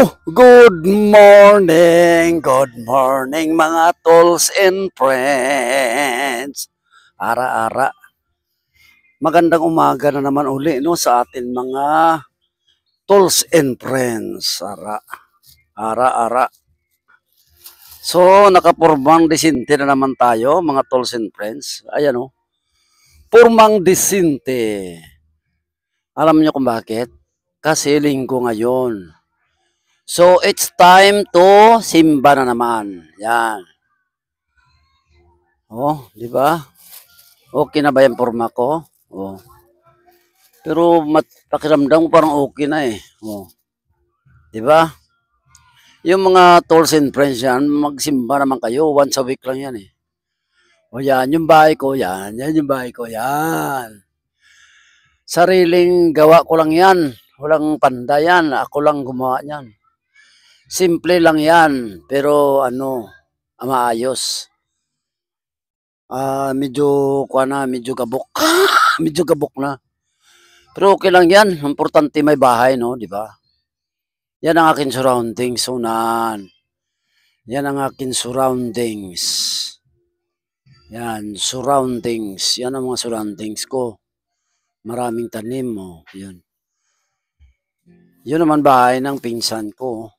Good morning mga tolls and friends. Ara-ara, magandang umaga na naman uli no sa atin mga tolls and friends. Ara-ara. So, nakapurmang disinte na naman tayo mga tolls and friends. Ayan o, purmang disinte. Alam niyo kung bakit? Kasi linggo ngayon. So, it's time to simba na naman. Yan. Oh, di ba? Okay na ba yung forma ko? Oh. Pero pakiramdam ko parang okay na eh. Oh. Di ba? Yung mga tolls and friends yan, magsimba naman kayo. Once a week lang yan eh. O yan, yung bahay ko, yan. Yan yung bahay ko, yan. Sariling gawa ko lang yan. Walang panda yan. Ako lang gumawa yan. Simple lang yan, pero maayos. Medyo gabok. Medyo gabok na. Pero okay lang yan. Importante may bahay, no? Di ba? Yan ang akin surroundings, unan. Yan ang akin surroundings. Yan, surroundings. Yan ang mga surroundings ko. Maraming tanim, mo. Yan. Yun naman bahay ng pinsan ko.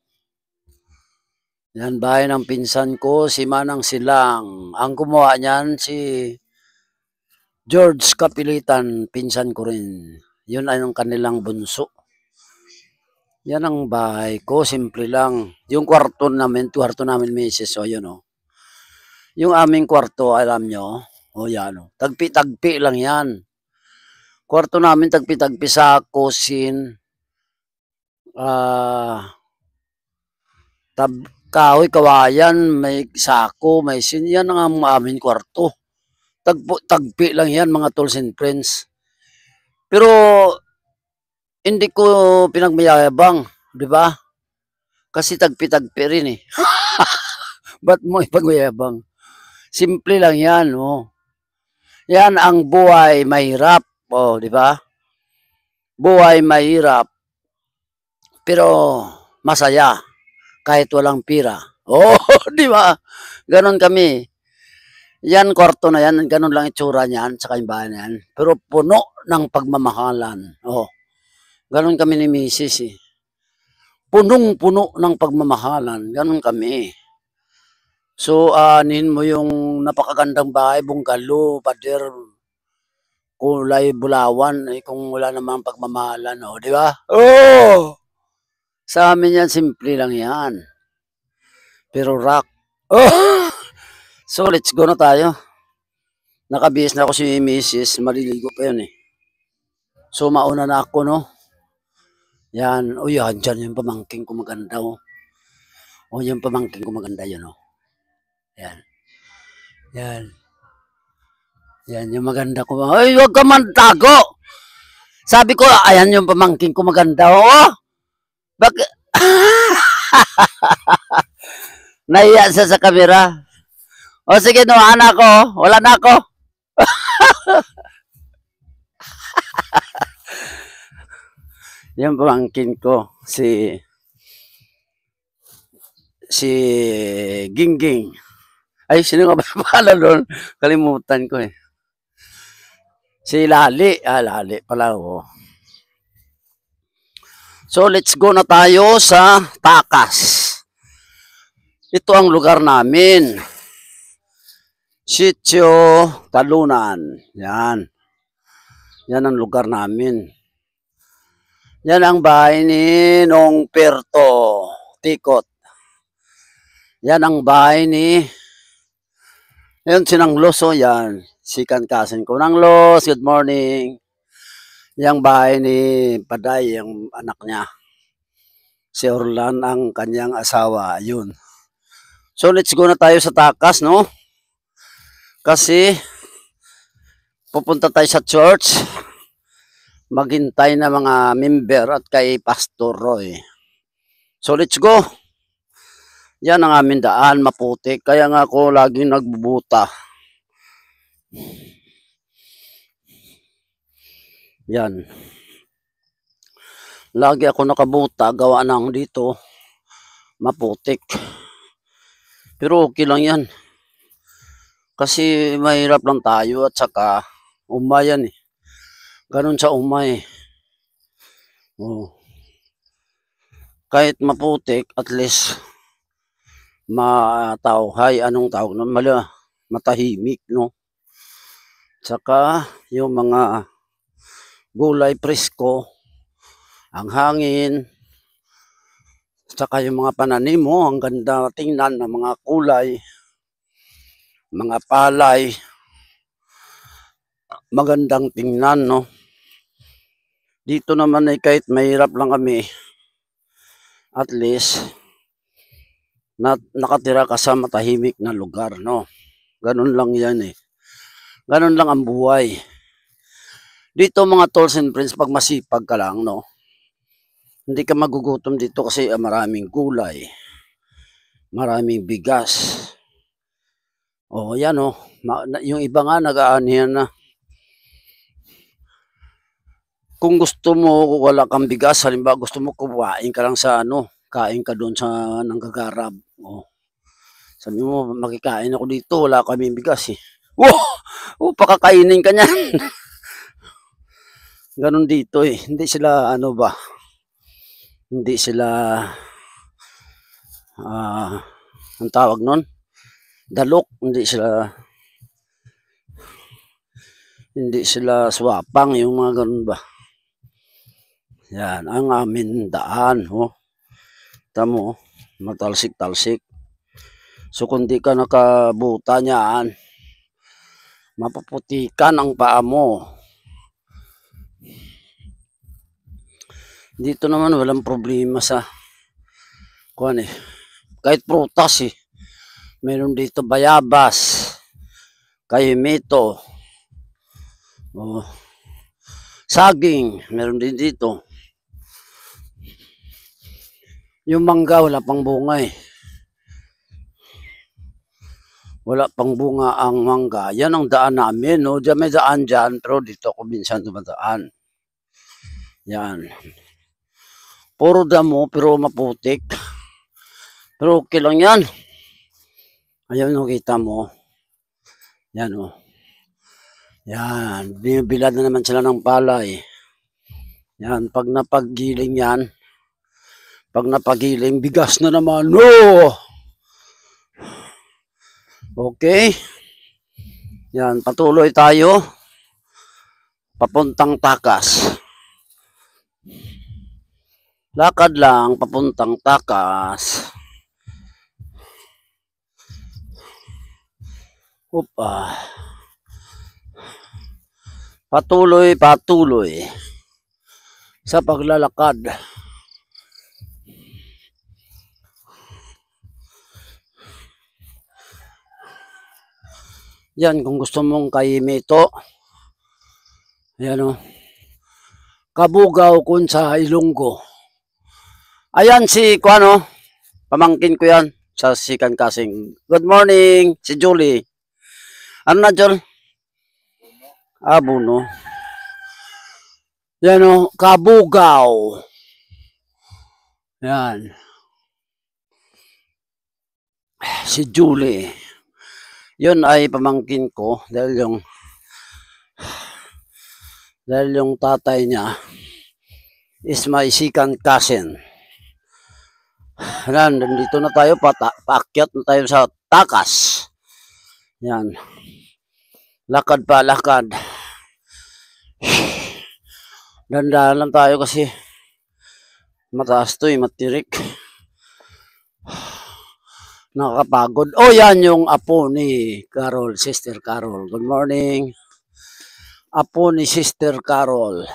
Yan, bahay ng pinsan ko, si Manang Silang. Ang gumawa niyan, si George Kapilitan, pinsan ko rin. Yun ay ang kanilang bunso. Yan ang bahay ko, simple lang. Yung kwarto namin, misis, o yun o. Yung aming kwarto, alam nyo, o yan o. Tagpi-tagpi lang yan. Kwarto namin, tagpi-tagpi sa kusin, kahoy, kawayan, may sako, may yan ang aming kwarto. Tagpi lang yan mga tolls and friends. Pero hindi ko pinagmayabang, di ba? Kasi tagpi-tagpi rin eh. Ba't mo ipagmayabang? Simple lang yan, oh. Yan ang buhay mahirap, oh, di ba? Buhay mahirap, pero masaya kahit walang pira. Oh, di ba? Ganon kami. Yan, kwarto na yan, ganon lang itsura niyan, sa yung bahay na yan. Pero puno ng pagmamahalan. Oh, ganon kami ni Mrs. eh. Punong-puno ng pagmamahalan. Ganon kami. So, anin mo yung napakagandang bahay, bungalow, pader, kulay bulawan, eh, kung wala namang pagmamahalan, oh, di ba? Oh! Sa amin yan, simple lang yan. Pero rock. Oh! So, let's go na tayo. Nakabihis na ako si Mrs. Maliligo pa yun eh. So, mauna na ako, no? Yan. O yan, dyan yung pamangking ko maganda, oh. O yung pamangking ko maganda yun, oh. Yan. Yan. Yan yung maganda ko. Ay, huwag ka man tago! Sabi ko, ayan yung pamangking ko maganda, oh. Bakit? Nahiya siya sa kamera. O sige, nuhaan ako. Wala na ako. Yung pamangkin ko, si Gingging. Ay, sino nga ba pala doon? Kalimutan ko eh. Si Lali. Lali pala, oh. So, let's go na tayo sa Takas. Ito ang lugar namin. Sitio Talunan. Yan. Yan ang lugar namin. Yan ang bahay ni Nong Perto Tikot. Yan ang bahay ni yan si Nanglos, oh, yan. Si Kankasin ko. Nanglos, good morning. Yang bahay ni Paday, yung anak niya. Si Orlan ang kanyang asawa. Yun. So, let's go na tayo sa Takas, no? Kasi, pupunta tayo sa church. Maghintay na mga member at kay Pastor Roy. So, let's go. Yan ang aming daan, maputik. Kaya nga ako laging nagbubuta. Yan. Lagi ako nakabuta, gawa ng dito. maputik. Pero okay lang yan. Kasi mahirap lang tayo at saka umay yan eh. Ganun sa umay. Oh. Kahit maputik, at least matawhay, anong tawag nun? Matahimik, no? Saka yung mga gulay presko, ang hangin, saka yung mga pananim mo, ang ganda tingnan ng mga kulay, mga palay, magandang tingnan, no? Dito naman ay kahit mahirap lang kami, at least nakatira ka sa matahimik na lugar, no? Ganun lang yan eh. Ganun lang ang buhay. Dito mga tolls and friends, pag masipag ka lang, no? Hindi ka magugutom dito kasi maraming gulay, maraming bigas. O yan o, yung iba nga nag-aanihan na. Kung gusto mo, wala kang bigas, halimbawa gusto mo kumain ka lang sa kain ka doon sa nanggagarab. O, sabi mo, makikain ako dito, wala kaming bigas eh. Wow! Pakakainin ka niyan. Ganon dito eh. Hindi sila, hindi sila, ang tawag nun? Dalok, hindi sila swapang, yung mga ganun ba. Yan, ang amin daan, tamo, matalsik-talsik. So, kung di ka nakabuta niyan, mapuputikan ang paa mo. Dito naman, walang problema sa, kahit prutas eh. Meron dito bayabas, kayumito, saging, meron din dito. Yung mangga, wala pang bunga eh. Wala pang bunga ang mangga. Yan ang daan namin, no? Diyan may daan dyan, pero dito ako minsan dumadaan. Yan. Puro damo, pero maputik. Pero okay lang yan. Ayan, kita mo. Yan, Yan. Binibilad na naman sila ng palay. Yan. Pag napaggiling yan, bigas na naman. No! Okay. Yan. Patuloy tayo. Papuntang Takas. Lakad lang, papuntang Takas. Opa. Patuloy sa paglalakad. Yan, kung gusto mong kaimito, yan Kabugaw kun sa Ilonggo. Ayan si pamangkin ko yan sa Sikan Kasing. Good morning, si Julie. Ano na, Jol? Buno. Yan Kabugaw. Yan. Si Julie. Yun ay pamangkin ko dahil yung tatay niya is my second cousin. Yan, dito na tayo, paakyat na tayo sa Takas. Yan. Lakad. Dandahan lang tayo kasi mataas to matirik. Nakakapagod. Yan yung apo ni Carol, Sister Carol. Good morning. Apo ni Sister Carol.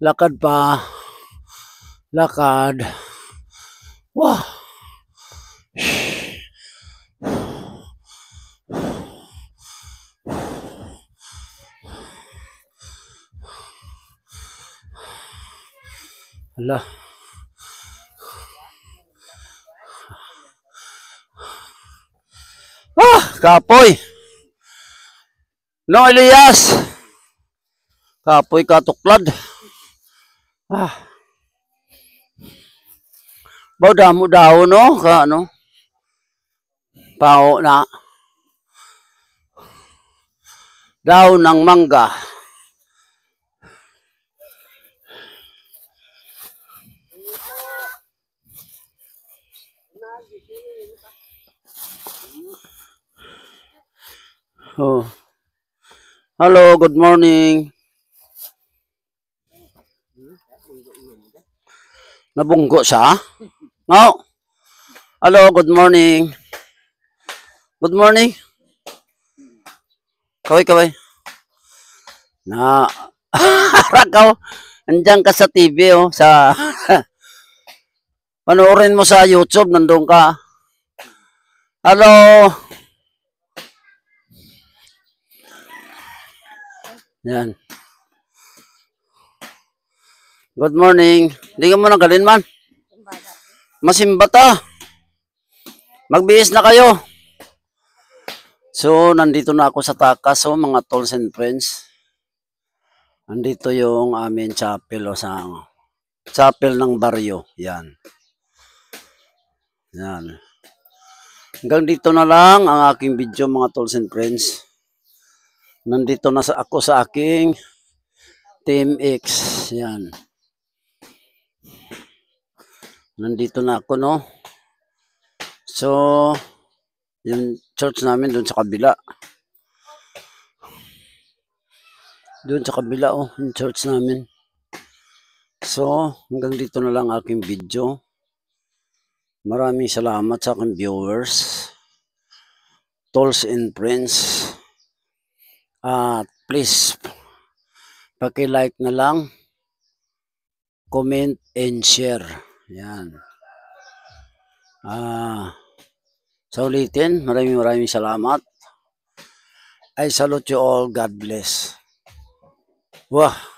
Lakad pa. Lakad. Wah. Hala. Kapoy. No, Elias. Kapoy katuklad. Damo daw, no? Ka, ano? Pao na. Daw ng mangga. Oh. Hello, good morning. Nabunggo siya? No? Hello, good morning. Good morning. Kaway. Na, rakaw. Andiyan ka sa TV, oh, sa, panoorin mo sa YouTube, nandun ka. Hello. Yan. Good morning. Hindi ka mo nanggalin man. Masimba ta. Magbihis na kayo. So, nandito na ako sa Takas, so mga tolls and friends. Nandito yung amin chapel o sa chapel ng baryo. Yan. Yan. Hanggang dito na lang ang aking video mga tolls and friends. Nandito na ako sa aking Team X. Yan. Nandito na ako, no? So, yung church namin doon sa kabila. Doon sa kabila, oh, yung church namin. So, hanggang dito na lang aking video. Maraming salamat sa aking viewers. Tolls and friends. Please, paki-like na lang, comment and share. Yan. Sa ulitin, maraming salamat. I salute you all. God bless. Wah.